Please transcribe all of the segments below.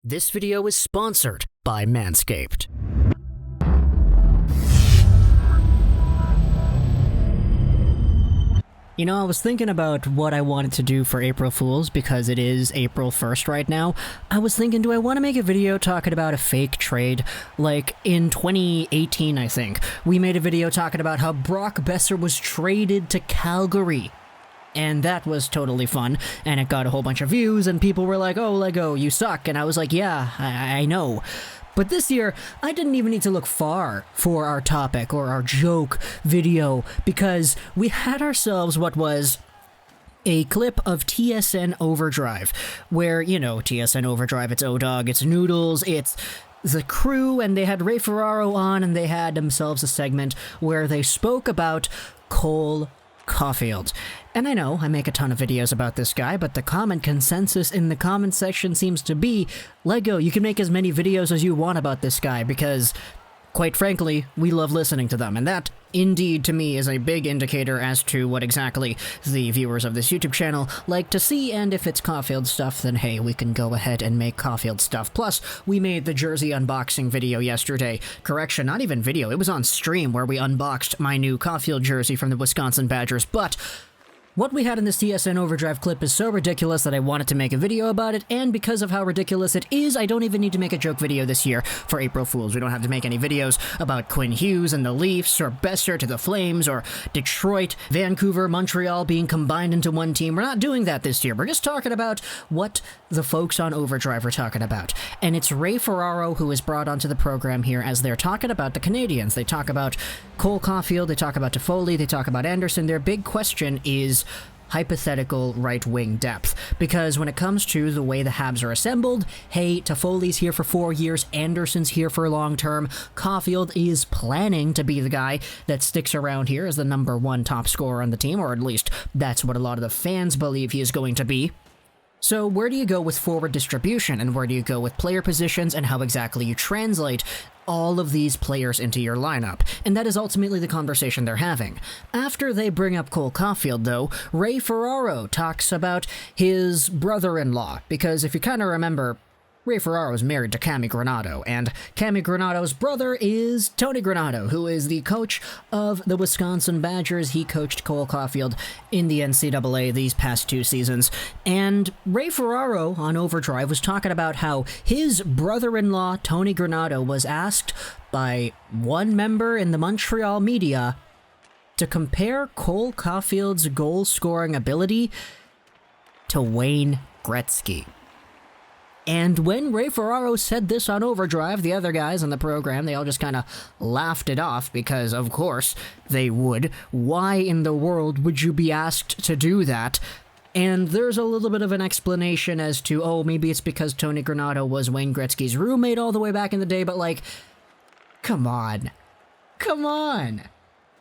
This video is sponsored by Manscaped. You know, I was thinking about what I wanted to do for April Fools because it is April 1st right now. I was thinking, do I want to make a video talking about a fake trade? Like in 2018, I think, we made a video talking about how Brock Besser was traded to Calgary. And that was totally fun, and it got a whole bunch of views, and people were like, oh, Lego, you suck, and I was like, yeah, I know. But this year, I didn't even need to look far for our topic or our joke video, because we had ourselves what was a clip of TSN Overdrive, where, you know, TSN Overdrive, it's O-Dog, it's Noodles, it's the crew, and they had Ray Ferraro on, and they had themselves a segment where they spoke about Cole Caufield. And I know I make a ton of videos about this guy, but the common consensus in the comment section seems to be, Lego, you can make as many videos as you want about this guy because, quite frankly, we love listening to them. And that, indeed, to me, is a big indicator as to what exactly the viewers of this YouTube channel like to see, and if it's Caufield stuff, then hey, we can go ahead and make Caufield stuff. Plus, we made the jersey unboxing video yesterday. Correction, not even video, it was on stream where we unboxed my new Caufield jersey from the Wisconsin Badgers, but what we had in this TSN Overdrive clip is so ridiculous that I wanted to make a video about it, and because of how ridiculous it is, I don't even need to make a joke video this year for April Fools. We don't have to make any videos about Quinn Hughes and the Leafs, or Besser to the Flames, or Detroit, Vancouver, Montreal being combined into one team. We're not doing that this year. We're just talking about what the folks on Overdrive are talking about. And it's Ray Ferraro who is brought onto the program here as they're talking about the Canadiens. They talk about Cole Caufield, they talk about Toffoli, they talk about Anderson. Their big question is hypothetical right-wing depth, because when it comes to the way the Habs are assembled, hey, Toffoli's here for 4 years, Anderson's here for long-term, Caufield is planning to be the guy that sticks around here as the #1 top scorer on the team, or at least that's what a lot of the fans believe he is going to be. So where do you go with forward distribution, and where do you go with player positions, and how exactly you translate all of these players into your lineup? And that is ultimately the conversation they're having. After they bring up Cole Caufield, though, Ray Ferraro talks about his brother-in-law, because if you kind of remember, Ray Ferraro is married to Cammy Granato, and Cammy Granato's brother is Tony Granato, who is the coach of the Wisconsin Badgers. He coached Cole Caufield in the NCAA these past 2 seasons, and Ray Ferraro on Overdrive was talking about how his brother-in-law, Tony Granato, was asked by one member in the Montreal media to compare Cole Caufield's goal-scoring ability to Wayne Gretzky. And when Ray Ferraro said this on Overdrive, the other guys on the program, they all just kind of laughed it off because, of course, they would. Why in the world would you be asked to do that? And there's a little bit of an explanation as to, oh, maybe it's because Tony Granato was Wayne Gretzky's roommate all the way back in the day, but like, come on. Come on.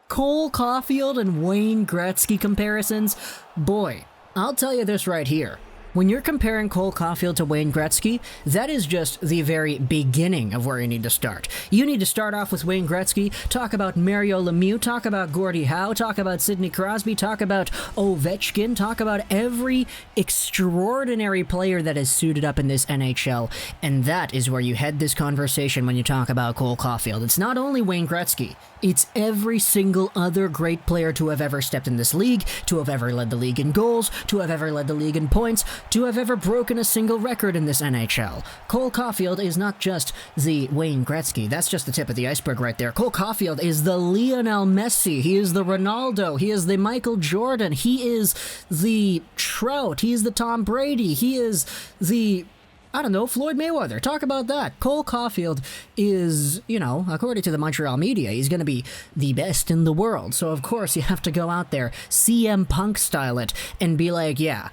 Cole Caufield and Wayne Gretzky comparisons? Boy, I'll tell you this right here. When you're comparing Cole Caufield to Wayne Gretzky, that is just the very beginning of where you need to start. You need to start off with Wayne Gretzky, talk about Mario Lemieux, talk about Gordie Howe, talk about Sidney Crosby, talk about Ovechkin, talk about every extraordinary player that is suited up in this NHL, and that is where you head this conversation when you talk about Cole Caufield. It's not only Wayne Gretzky, it's every single other great player to have ever stepped in this league, to have ever led the league in goals, to have ever led the league in points, to have ever broken a single record in this NHL. Cole Caufield is not just the Wayne Gretzky. That's just the tip of the iceberg right there. Cole Caufield is the Lionel Messi. He is the Ronaldo. He is the Michael Jordan. He is the Trout. He is the Tom Brady. He is the, I don't know, Floyd Mayweather. Talk about that. Cole Caufield is, you know, according to the Montreal media, he's going to be the best in the world. So, of course, you have to go out there, CM Punk style it, and be like, yeah,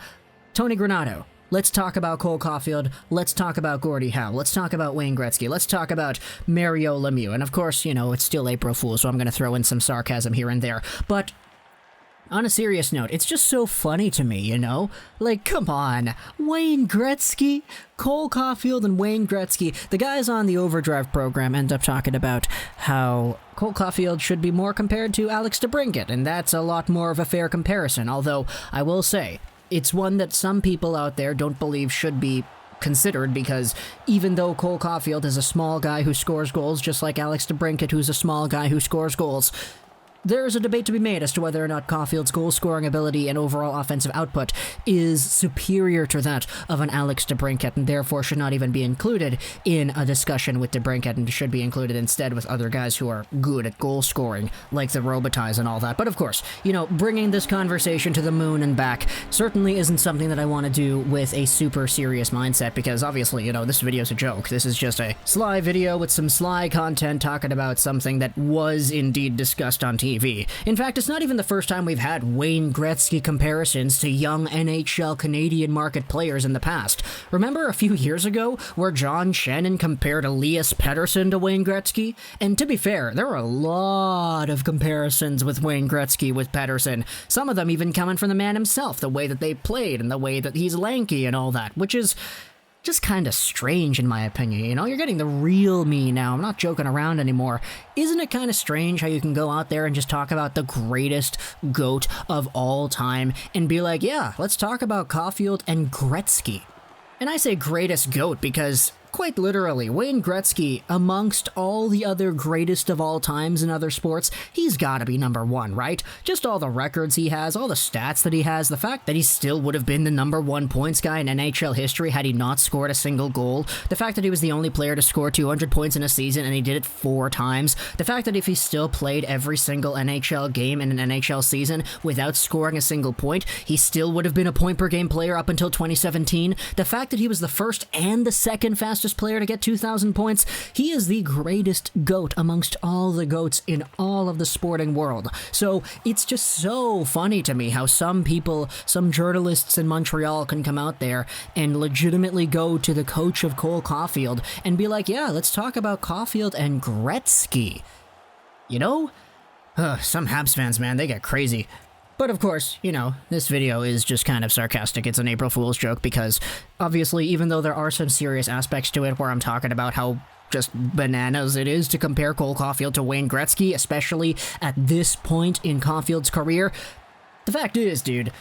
Tony Granato, let's talk about Cole Caufield, let's talk about Gordie Howe, let's talk about Wayne Gretzky, let's talk about Mario Lemieux. And of course, you know, it's still April Fool's, so I'm going to throw in some sarcasm here and there. But on a serious note, it's just so funny to me, you know? Like, come on, Wayne Gretzky, Cole Caufield and Wayne Gretzky. The guys on the Overdrive program end up talking about how Cole Caufield should be more compared to Alex DeBrincat, and that's a lot more of a fair comparison, although I will say, it's one that some people out there don't believe should be considered, because even though Cole Caufield is a small guy who scores goals, just like Alex DeBrincat, who's a small guy who scores goals, there's a debate to be made as to whether or not Caufield's goal-scoring ability and overall offensive output is superior to that of an Alex DeBrincat, and therefore should not even be included in a discussion with DeBrincat, and should be included instead with other guys who are good at goal-scoring, like the Robitailles and all that. But of course, you know, bringing this conversation to the moon and back certainly isn't something that I want to do with a super serious mindset, because obviously, you know, this video's a joke. This is just a sly video with some sly content talking about something that was indeed discussed on TV. In fact, it's not even the first time we've had Wayne Gretzky comparisons to young NHL Canadian market players in the past. Remember a few years ago where John Shannon compared Elias Pettersson to Wayne Gretzky? And to be fair, there were a lot of comparisons with Wayne Gretzky with Pettersson, some of them even coming from the man himself, the way that they played and the way that he's lanky and all that, which is just kind of strange in my opinion. You know, you're getting the real me now. I'm not joking around anymore. Isn't it kind of strange how you can go out there and just talk about the greatest GOAT of all time and be like, yeah, let's talk about Caufield and Gretzky. And I say greatest GOAT because, quite literally, Wayne Gretzky, amongst all the other greatest of all times in other sports, he's gotta be number one, right? Just all the records he has, all the stats that he has, the fact that he still would have been the number one points guy in NHL history had he not scored a single goal, the fact that he was the only player to score 200 points in a season and he did it 4 times, the fact that if he still played every single NHL game in an NHL season without scoring a single point, he still would have been a point-per-game player up until 2017, the fact that he was the first and the second fastest player to get 2,000 points. He is the greatest GOAT amongst all the GOATs in all of the sporting world. So it's just so funny to me how some people, some journalists in Montreal can come out there and legitimately go to the coach of Cole Caufield and be like, yeah, let's talk about Caufield and Gretzky. You know? Some Habs fans, man, they get crazy. But of course, you know, this video is just kind of sarcastic. It's an April Fool's joke because, obviously, even though there are some serious aspects to it where I'm talking about how just bananas it is to compare Cole Caufield to Wayne Gretzky, especially at this point in Caufield's career, the fact is, dude,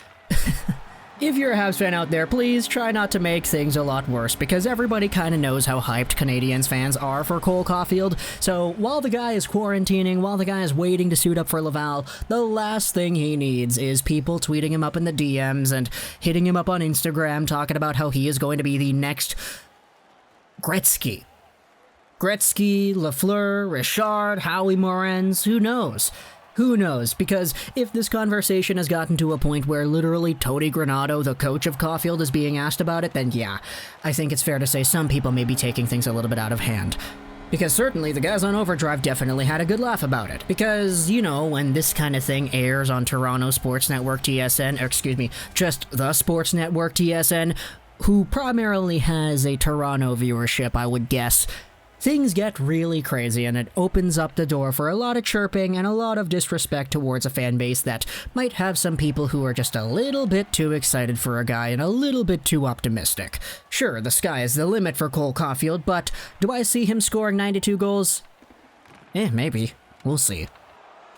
if you're a Habs fan out there, please try not to make things a lot worse, because everybody kind of knows how hyped Canadiens fans are for Cole Caufield. So while the guy is quarantining, while the guy is waiting to suit up for Laval, the last thing he needs is people tweeting him up in the DMs and hitting him up on Instagram talking about how he is going to be the next Gretzky. Gretzky, Lafleur, Richard, Howie Morenz, who knows? Who knows? Because if this conversation has gotten to a point where literally Tony Granato, the coach of Caufield, is being asked about it, then yeah, I think it's fair to say some people may be taking things a little bit out of hand. Because certainly the guys on Overdrive definitely had a good laugh about it. Because, you know, when this kind of thing airs on Toronto Sports Network TSN, or excuse me, just the Sports Network TSN, who primarily has a Toronto viewership, I would guess, things get really crazy, and it opens up the door for a lot of chirping and a lot of disrespect towards a fan base that might have some people who are just a little bit too excited for a guy and a little bit too optimistic. Sure, the sky is the limit for Cole Caufield, but do I see him scoring 92 goals? Maybe. We'll see.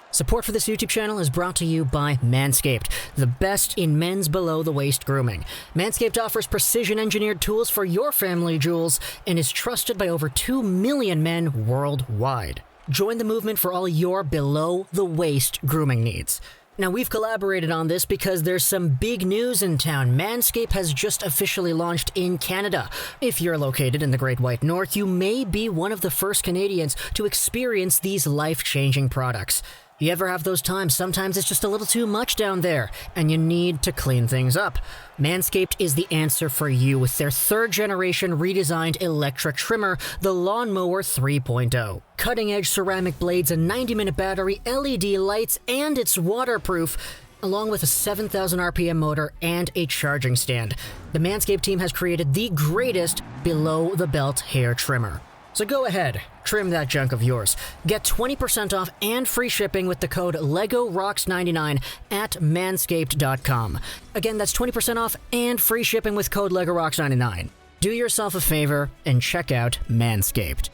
Support for this YouTube channel is brought to you by Manscaped, the best in men's below-the-waist grooming. Manscaped offers precision-engineered tools for your family jewels and is trusted by over 2 million men worldwide. Join the movement for all your below-the-waist grooming needs. Now, we've collaborated on this because there's some big news in town. Manscaped has just officially launched in Canada. If you're located in the Great White North, you may be one of the first Canadians to experience these life-changing products. You ever have those times? Sometimes it's just a little too much down there, and you need to clean things up. Manscaped is the answer for you with their 3rd-generation redesigned electric trimmer, the Lawnmower 3.0. Cutting-edge ceramic blades, a 90-minute battery, LED lights, and it's waterproof, along with a 7,000 RPM motor and a charging stand. The Manscaped team has created the greatest below-the-belt hair trimmer. So go ahead, trim that junk of yours. Get 20% off and free shipping with the code LEGOROCKS99 at manscaped.com. Again, that's 20% off and free shipping with code LEGOROCKS99. Do yourself a favor and check out Manscaped.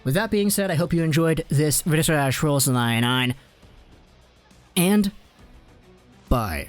With that being said, I hope you enjoyed this video. And bye.